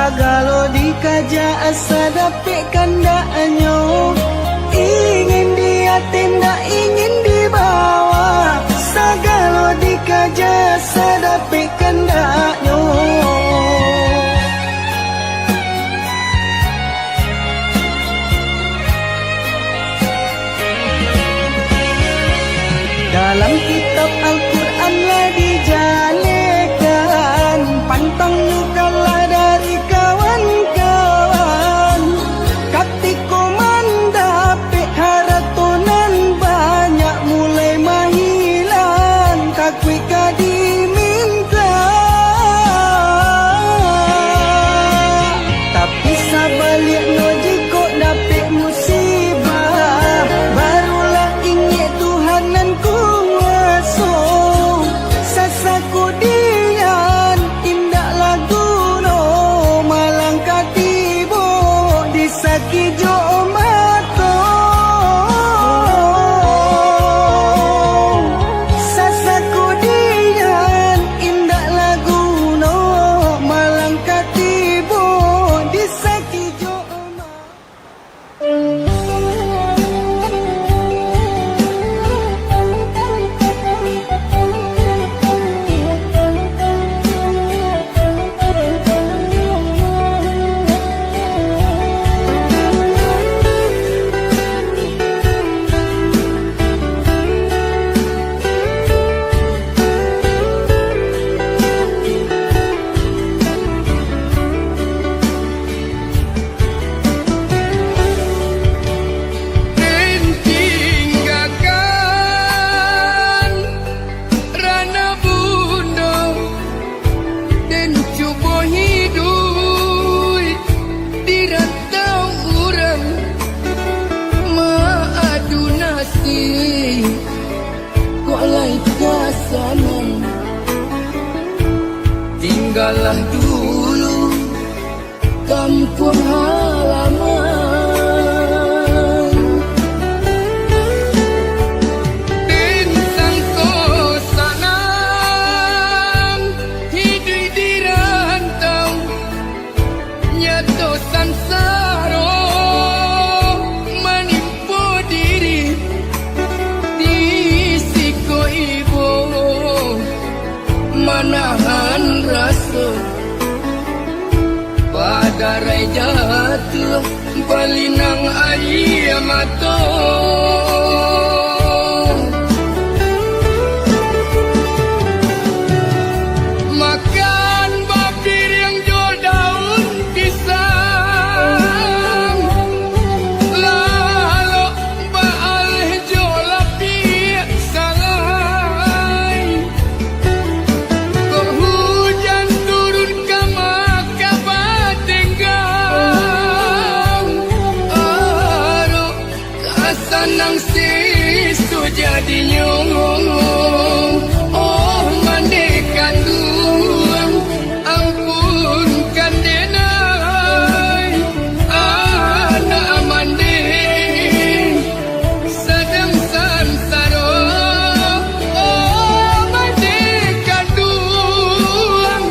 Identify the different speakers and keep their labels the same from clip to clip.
Speaker 1: Sagalo dikaja asa dapet kandaanyo. Ingin dia tindak ingin dibawa. Sagalo dikaja asa dapet kandaanyo. Dalam kitab Al-Quran lah dijalekan, pantang nyukalah dari kawan-kawan. Katiko mandape haratonan banyak mulai mahilang, kakui diminta. Tapi sabalik no jiko dapet musibah, barulah ingat Tuhanan ku. Sasaku dian indak lagu no malang katibo disaki jo mato. Sasaku dian indak lagu no malang katibo disaki jo tinggallah dulu kampung halaman. Bintang kosanam hidup di rantau, nyato sansaro menimpa diri di siko ibu. Manahan rasa pada rai jatuh balinang air mata. Makan bapir yang jual daun pisang, lalu baal jual lapi salai. Hujan turun ke maka batenggang, aru kasanang sisu jadi nyong. Oh mandekan duang ampunkan denai, anak mande sedang sansaro. Oh mandekan duang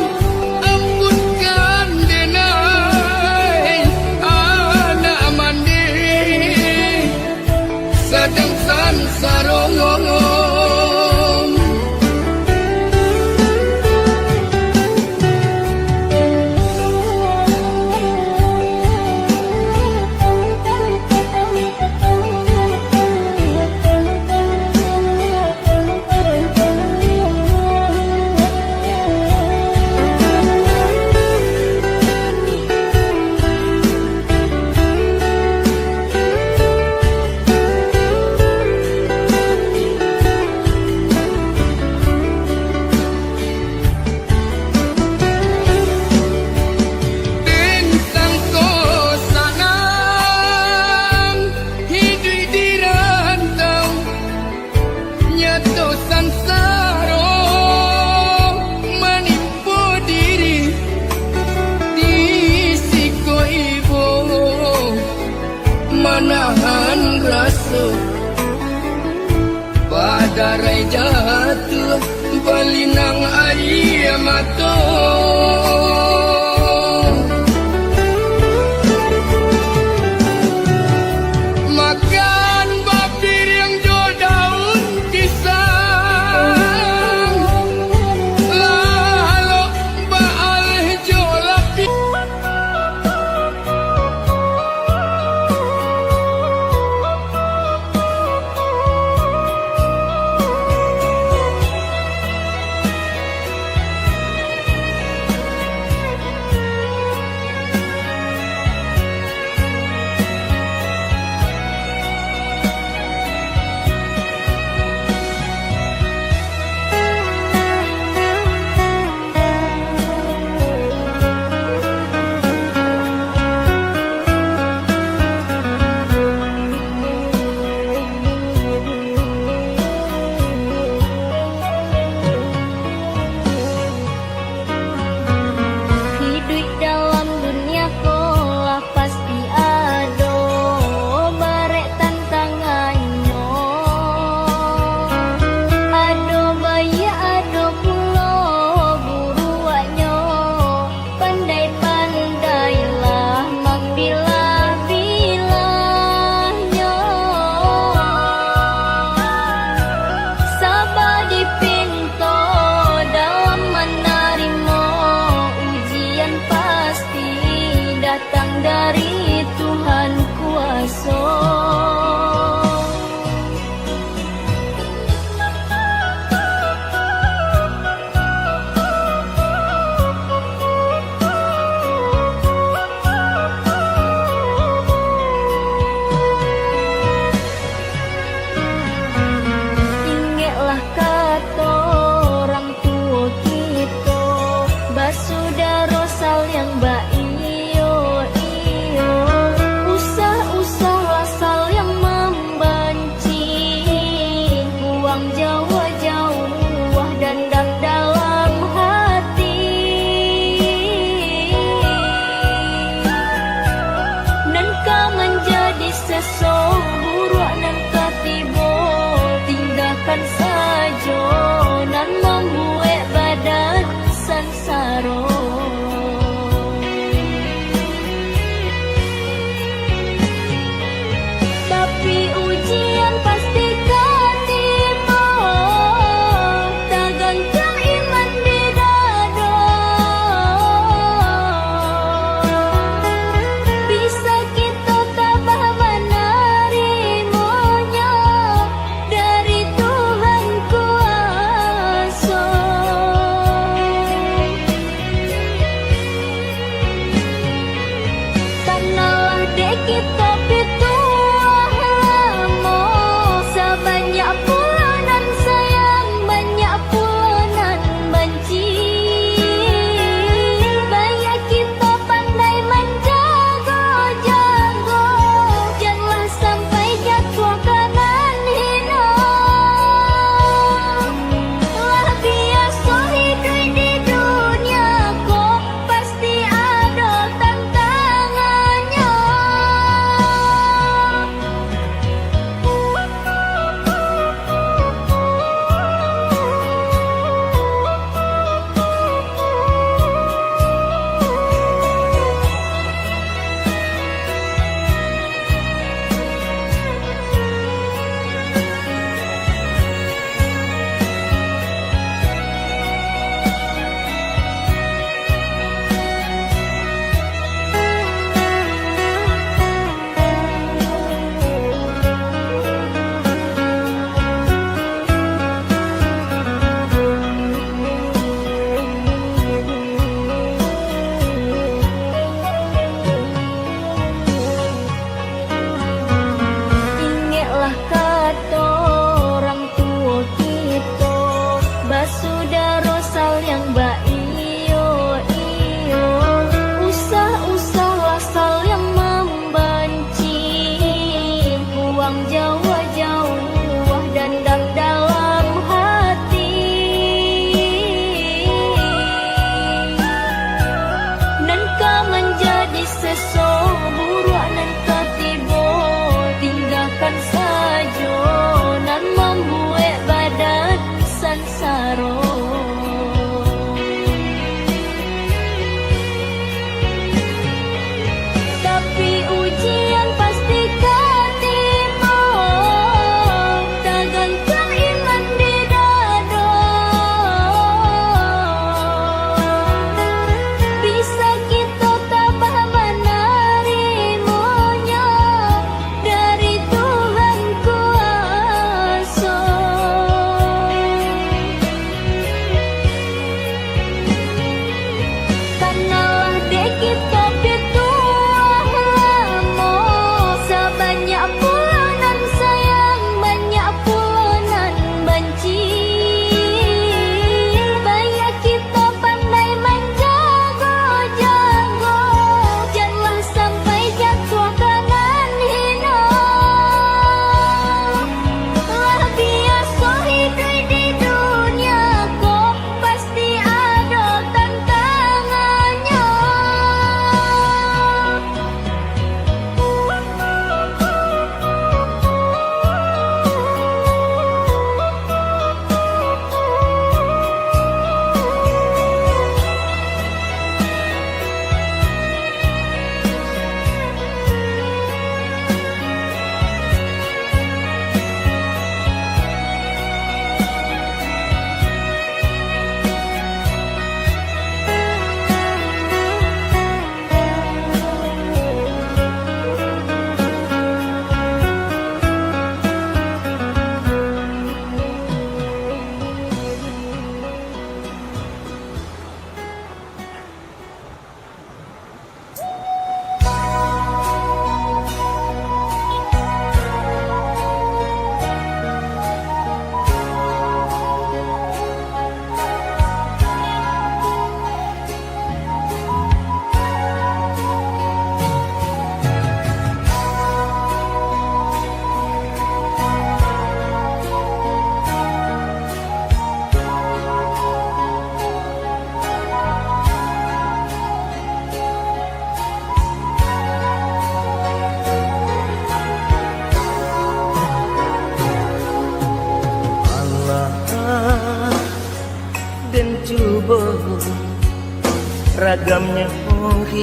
Speaker 1: ampunkan denai, anak mande sedang sansaro. darai jatuh balinang air mata.
Speaker 2: datang dari Tuhan kuasa. Ingatlah kata orang tua kita, basudara saling iyo iyo, usah-usahlah saling membenci, buang jauh-jauh dendam dalam hati, dan kau menjadi seseorang nan katibo, tinggalkan saja nan membuat badan sansaro. Tapi ujian pasti kan tiba, tak goncang iman di dada. Bisa kita tabah menerimanya dari Tuhan kuasa. Karnalah dek kita pituah lama, sebanyak pula nan sayang, banyak pula nan benci. Banyak kita pandai menjaga-jaga, janganlah sampai jatuh kanan hina. Lah biasa hidup di dunia kok pasti ada tantangannya.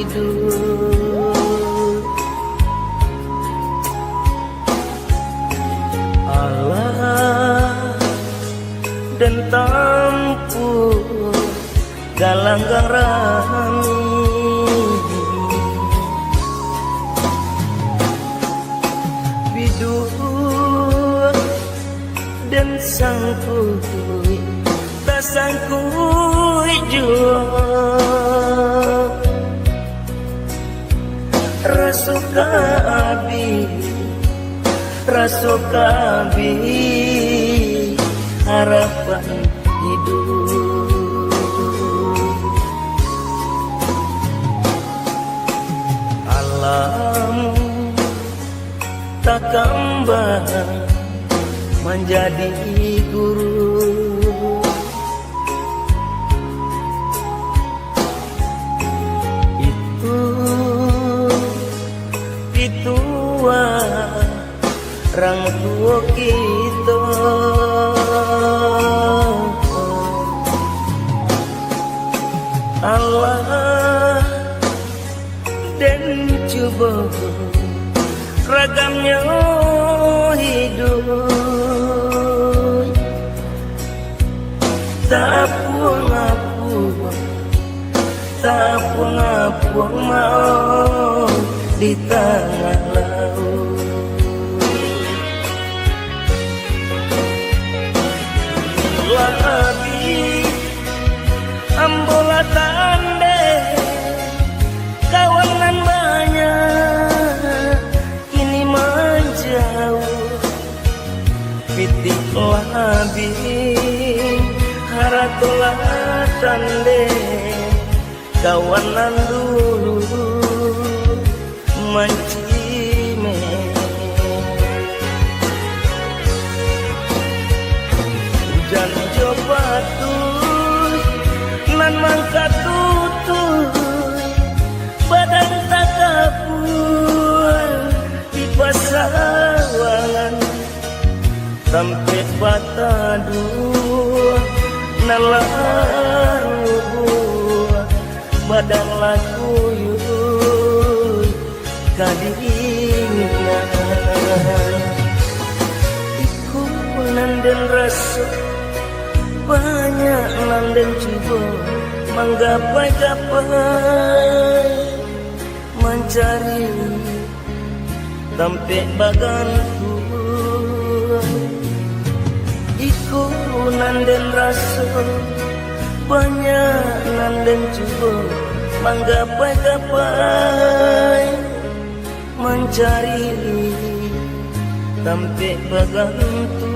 Speaker 3: hidup. Allah dan tampu galanggang rami, bidu dan sangkui tak sangkui jua rasuka abi harapan hidup. Alam tak kembang menjadi guru, itu orang tua kita. Allah dan coba ragamnya hidup, tak puang mau di tengah laut. Labi ambola tande kawanan banyak kini menjauh, pitik labi haratolah tande kawanan dulu mancime. Hujan coba tuh nan mangkat tutup badan tak kapur di pasawangan sampai batadu nalar badan laku yuk kadingan iku nanden rasa banyak nanden coba menggapai mencari sampai baganku iku nanden rasa banyak nanden coba menggapai mencari sampai bagantu.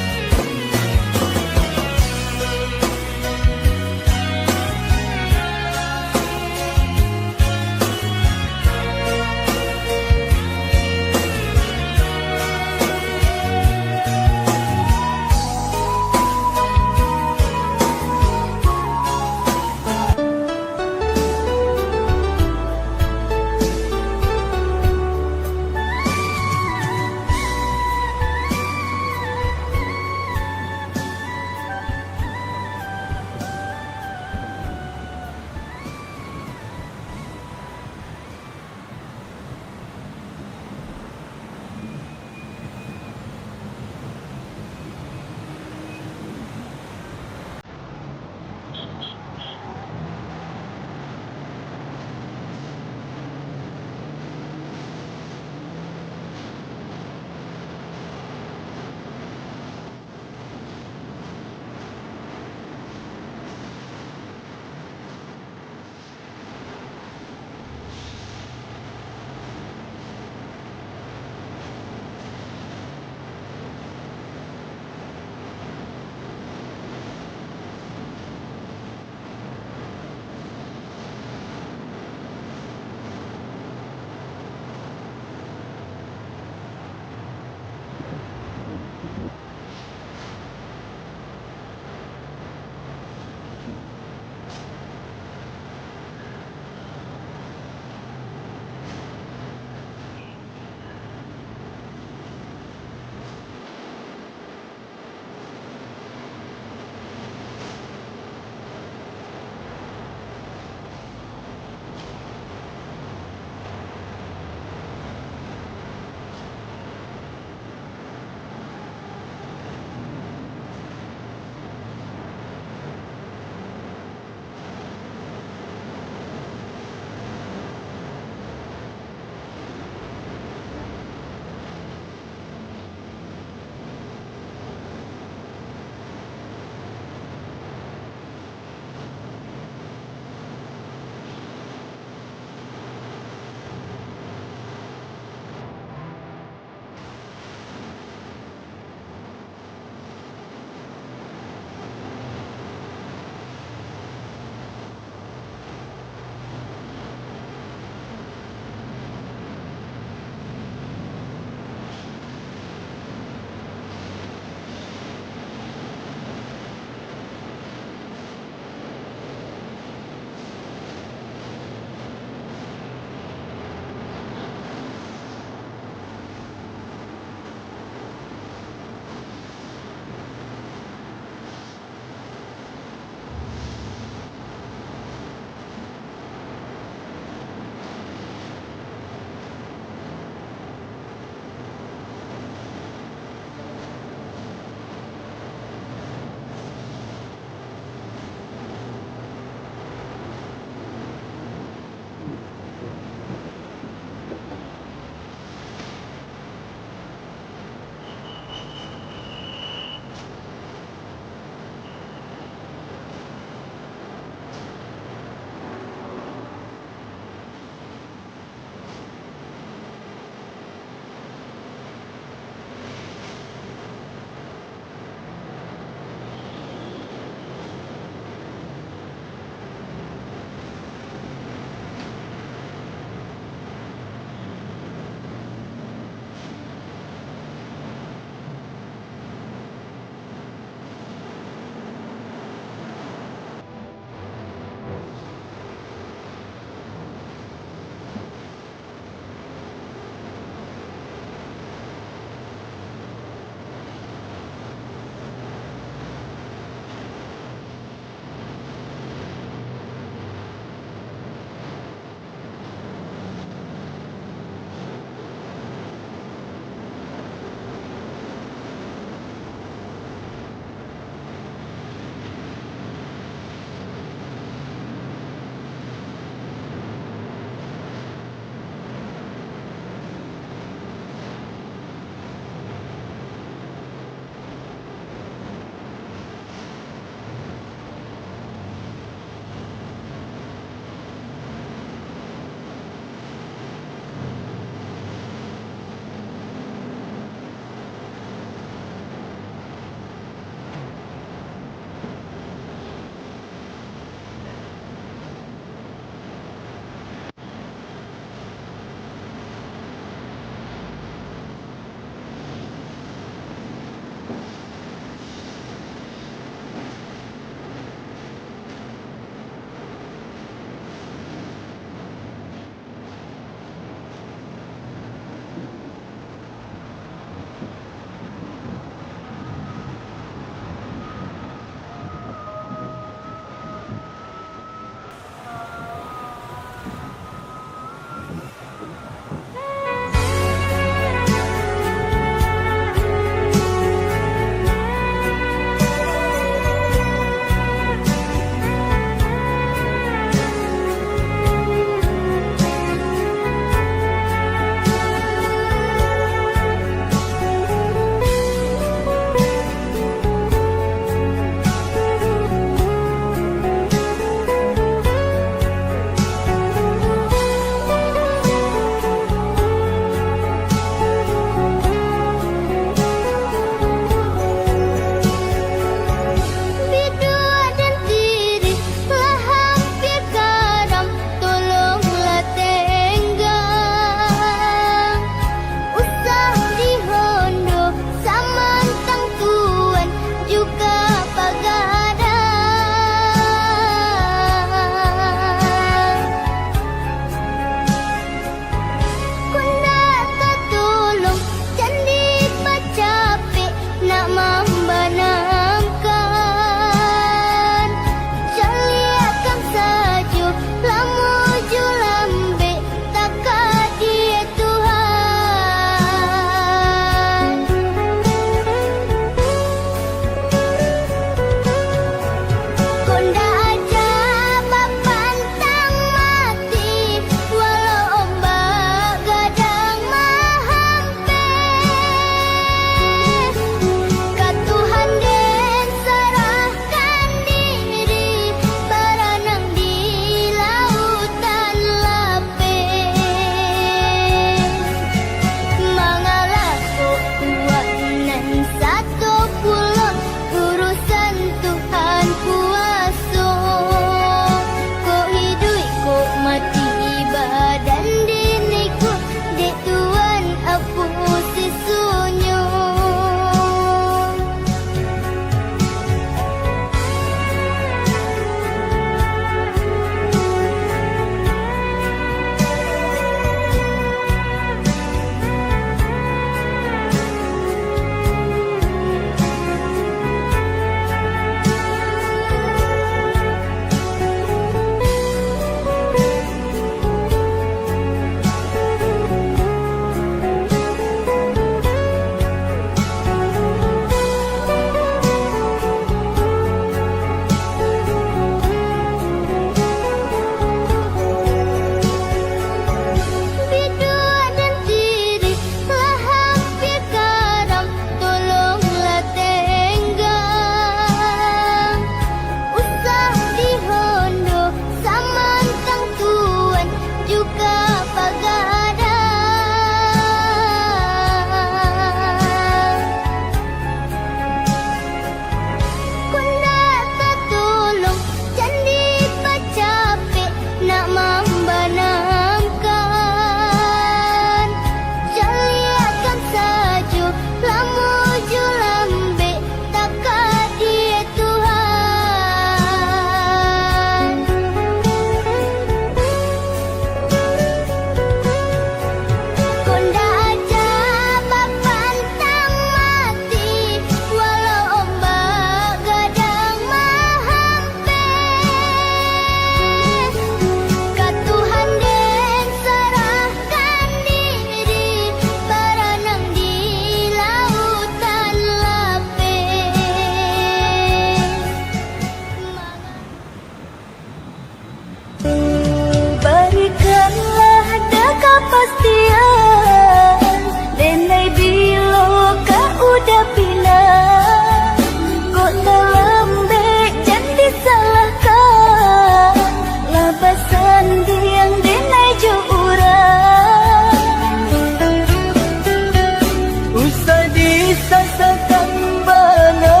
Speaker 3: sasakan bana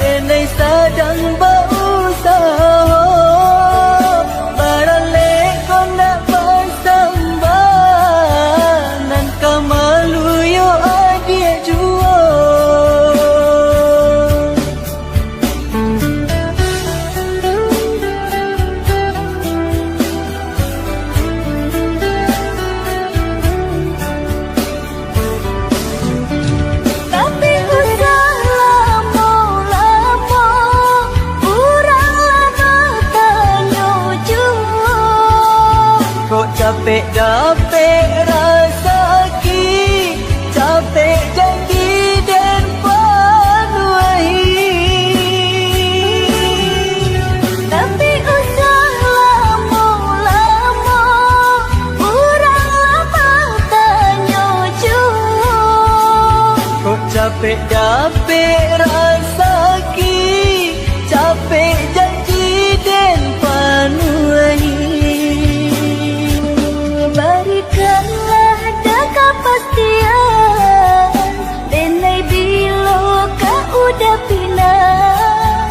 Speaker 3: Nenek sedang berusaha Baralek kau nak bersambah Nan kau malu yo adik jua
Speaker 2: Tapi usah lama-lama Urang lama tanya jua
Speaker 3: Kok capek dapet rasa ki Capek janji dan panuahi
Speaker 2: Tapi usah lama-lama Urang lama tanya jua
Speaker 3: Kok capek dapet rasa ki Capek janji dan panuahi
Speaker 2: Berikanlah dah kepastian Denai bila kau udah pindah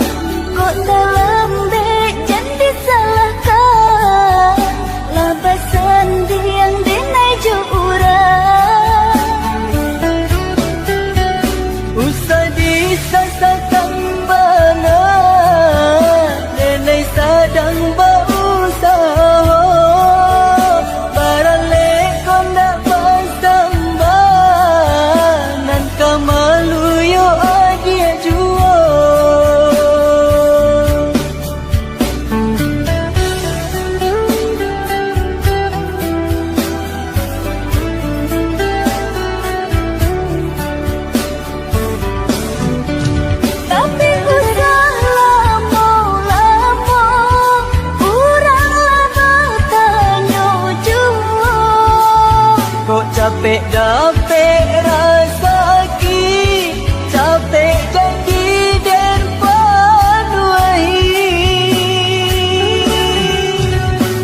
Speaker 2: Kok tak lembek jangan disalahkan Labasan yang denai jurang
Speaker 3: Usah disasakan bana Nenek sedang berusaha Baralek kau nak bersambah Nan kau malu yo adik jua
Speaker 2: Tapi usah lama-lama Urang lama tanya jua
Speaker 3: Kok capek dapet rasa ki Capek janji dan panuahi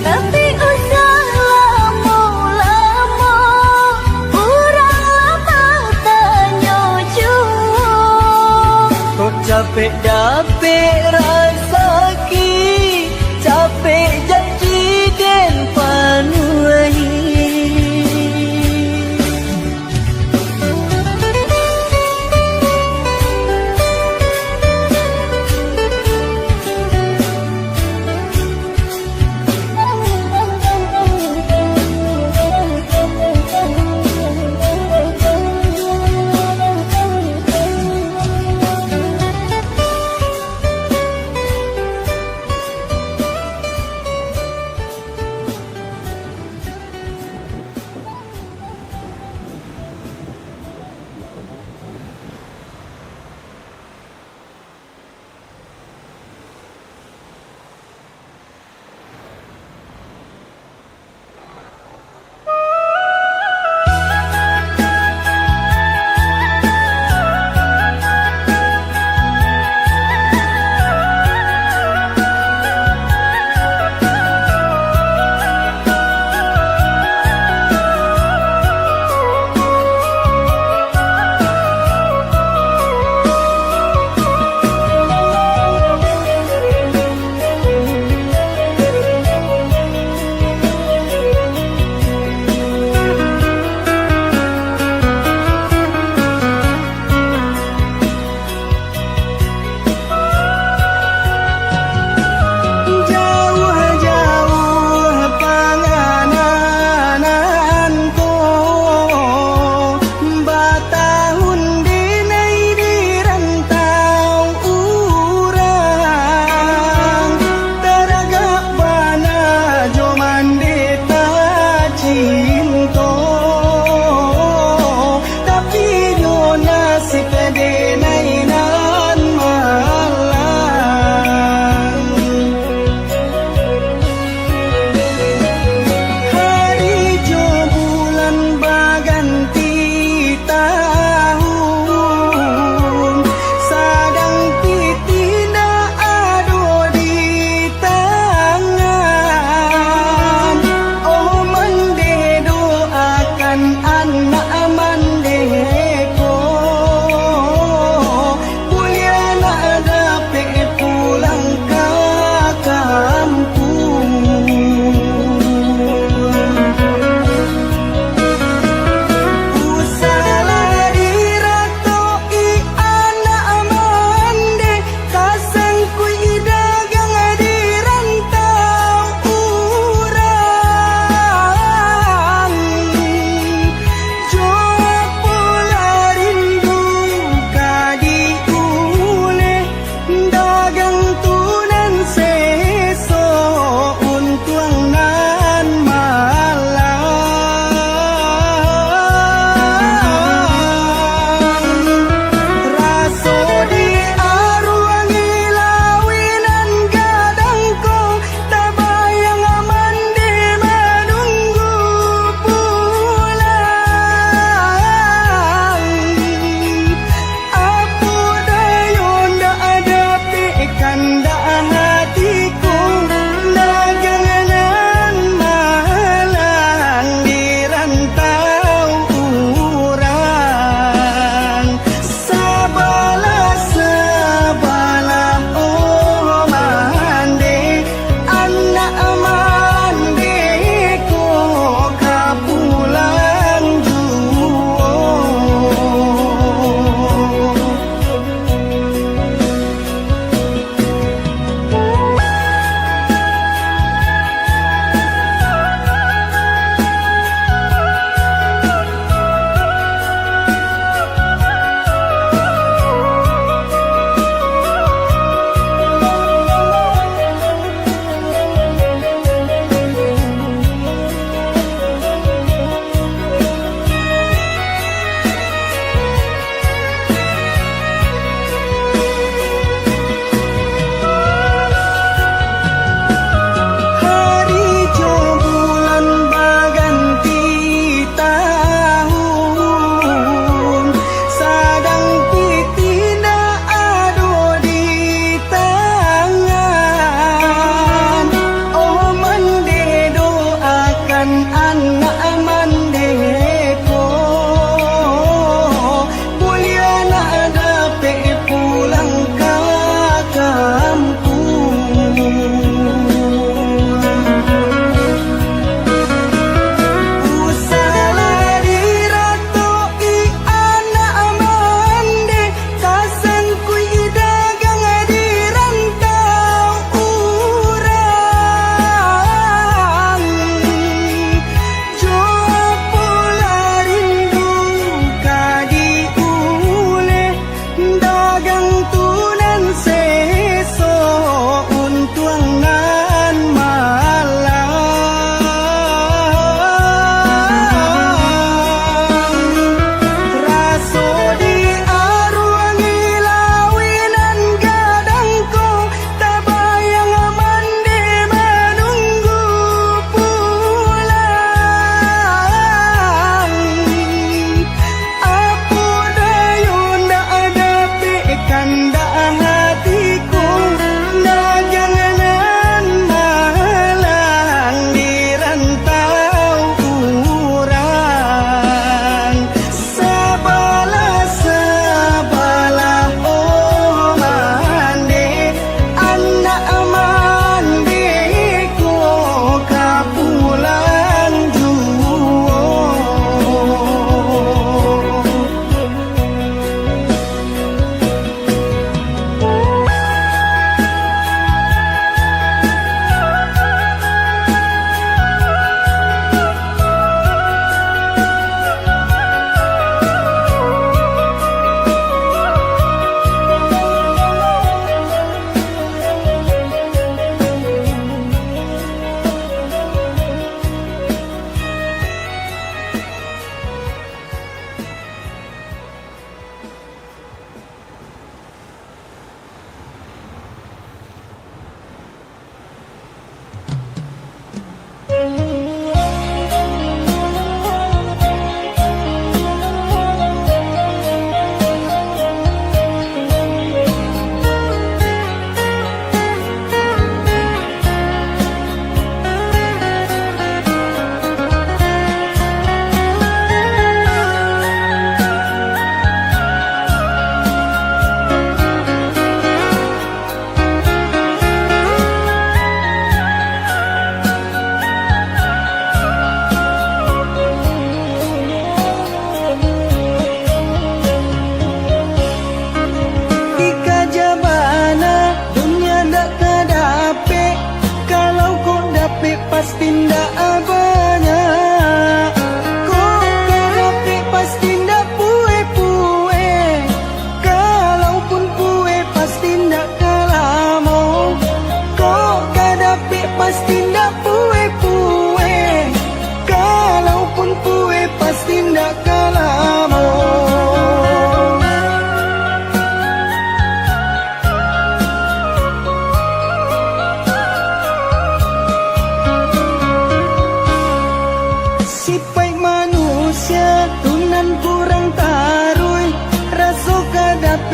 Speaker 2: Tapi usah lama-lama Urang lama tanya jua
Speaker 3: Kok capek dapet rasa ki Capek janji dan panuahi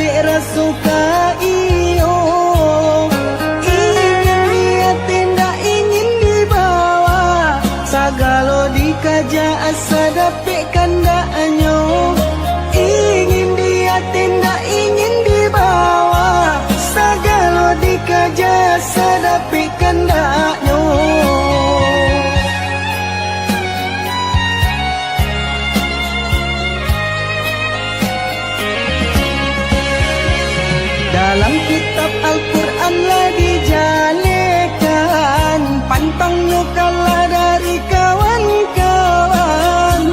Speaker 3: dapat rasuka iyo. Ingin dia tidak ingin dibawa, sagalo dikaja asa dapat kandaknya. Ingin dia tidak ingin dibawa, sagalo dikaja asa dapat kandaknya. Dalam kitab Al-Quran lah dijalekan, pantangnya kalah dari kawan-kawan.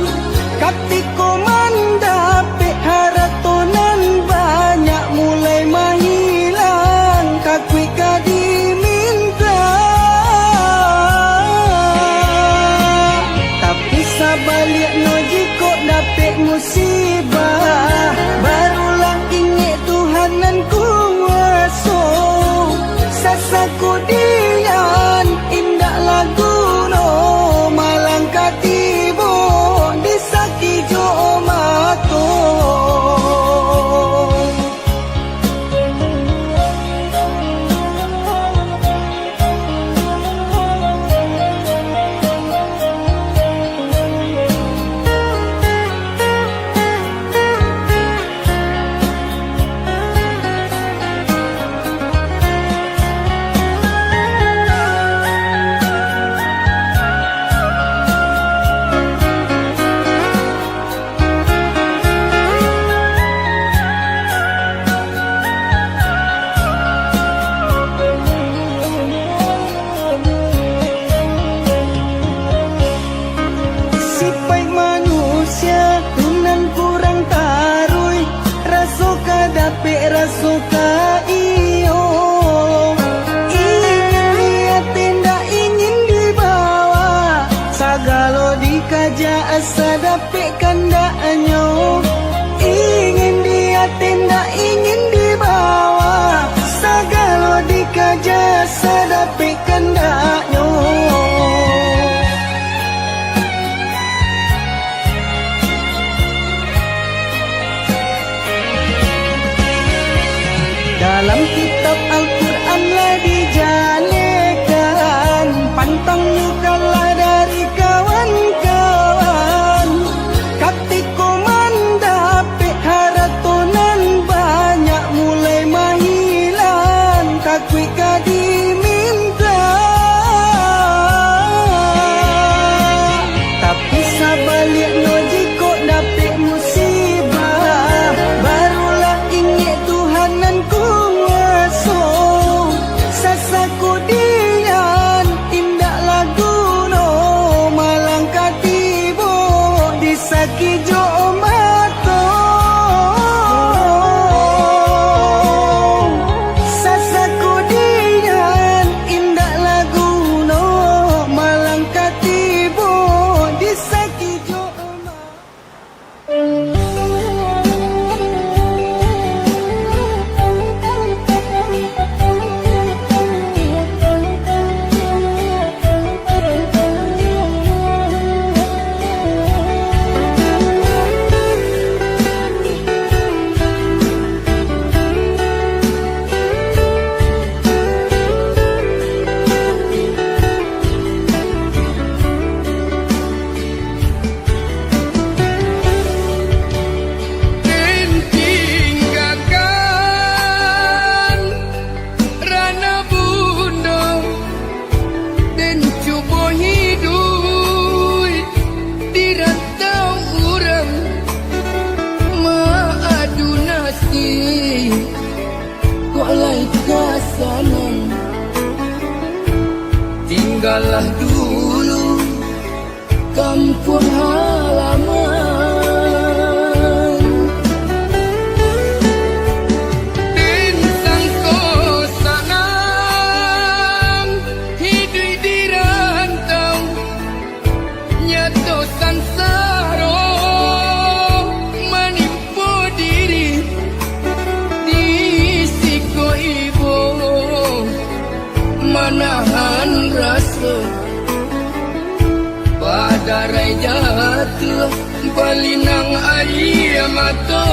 Speaker 3: Katiko mandape haratonan banyak mulai menghilang, kakui diminta. Tapi sabaliknya jika dapet musibah, barulah ingat Tuhanan kuasa. Sasaku dian indah lagu no, malang katibo disaki jo mato. Sipai manusia tunan kurang tarui, rasuka dapet rasuka iyo. Ingin dia tidak ingin dibawa, sagalo dikaja asa dapet kandaknya. Ingin dia tidak ingin dibawa, sagalo dikaja asa dapet kandaknya. Dalam kitab Al-Quran lah dijalekan, pantangnya kalah dari kawan-kawan. Katiko mandape haratonan banyak mulai menghilang, kakui diminta. Tapi sabaliknya jika dapet musibah, barulah ingat Tuhanan kuasa. Sasaku dian indah lagu no, malang katibo disaki jo mato. Sasaku dian indah lagu no, malang katibo disaki jo mato.
Speaker 1: Tinggalkan rana bunda dan cuba hidup di rantau urang, maadu nasib kok lai kasanan. Tinggallah dulu kampung halaman, bintang kosanang hidup di rantau, nyato sansaro menimpa diri di siko ibu, menahan rasa padarai jatuh balinang air mata.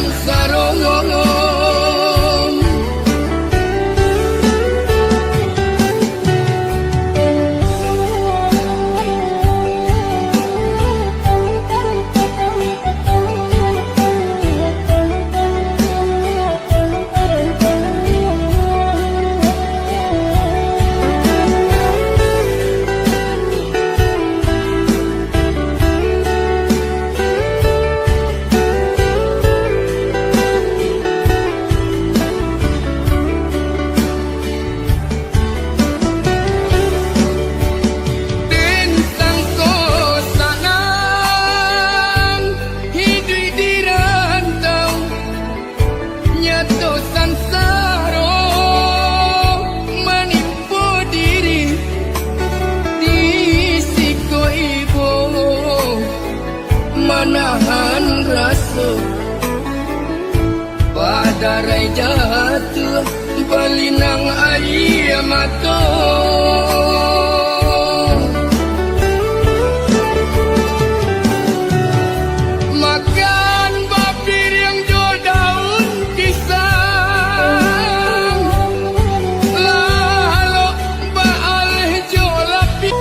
Speaker 1: sarong menahan rasa padarai jatuh balinang air mata makan bapir yang jual daun pisang lalu baalih jual lapis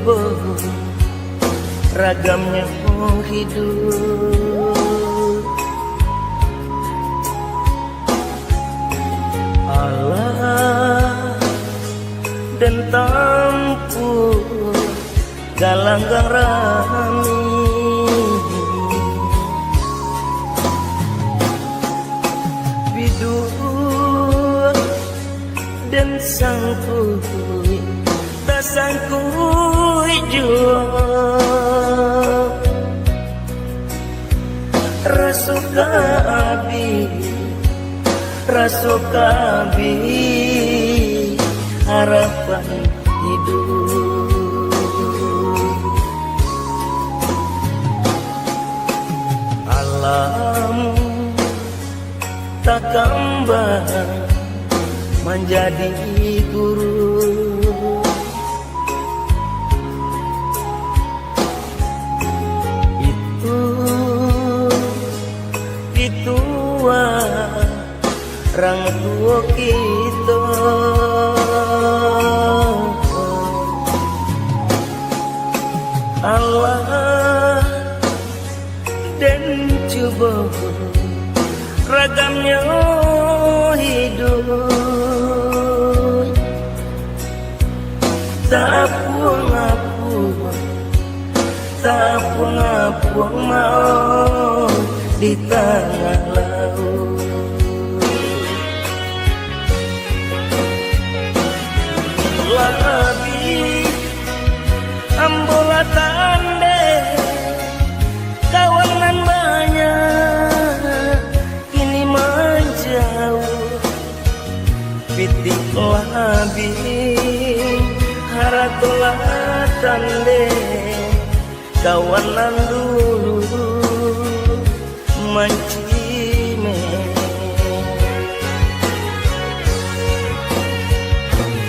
Speaker 3: coba ragamnya hidup. Allah dan tampu galanggang rami, bidu dan sangkui tak sangkui jua rasuka abi harapan hidup. Alam tak kembang menjadi guru, itu orang tua kita. Allah dan coba ragamnya hidup, tak puang mau di tengah laut. Labi ambola tande kawanan banyak kini menjauh, pitik labi haratolah tande kawanan dulu mancime.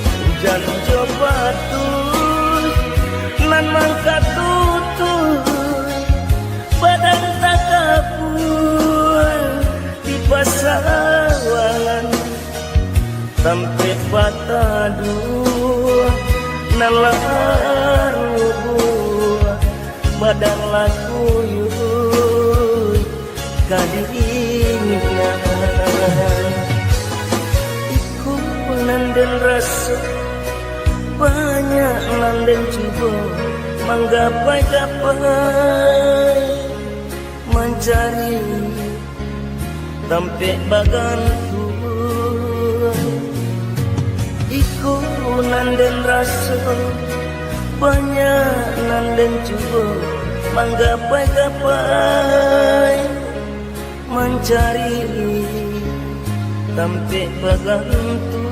Speaker 3: Hujan coba tuh nan mangkat tutup badan tak kapur di pasawangan sampai patah dua nalaru badan laku yui kadingan iku nanden rasa banyak nanden coba menggapai-gapai mencari sampai bagantu iku nanden rasa banyak nanden coba menggapai-gapai mencari sampai bagantu